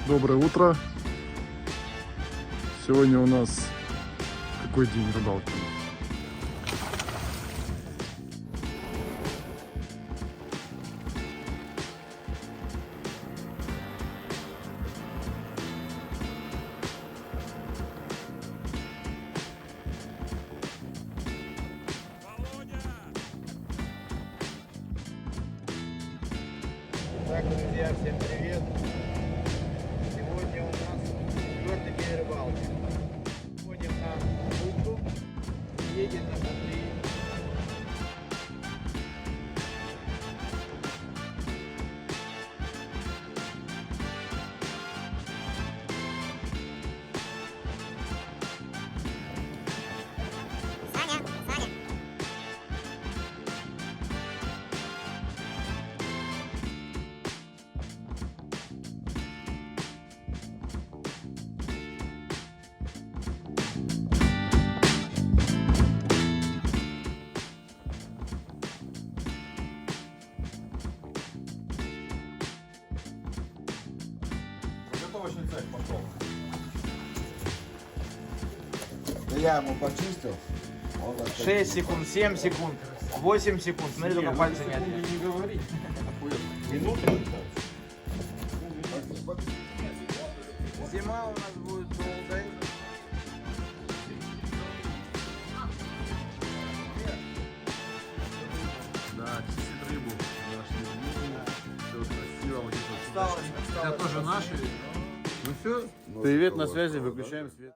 Доброе утро. Сегодня у нас какой день рыбалки? Так, друзья, всем привет! Сегодня у нас 4-й день рыбалки. Ходим на бухту, едем на Андрей. Заготовочный цех пошел. Да я ему почистил. 6 секунд, 7 секунд, 8 секунд. Смотри, только пальцы не отъедут. Не говори. Минуты. Зима у нас будет долгой. Да, чистит рыбу. Все красиво. Вот Осталось. это тоже наши. Ну все, привет, на связи, выключаем свет.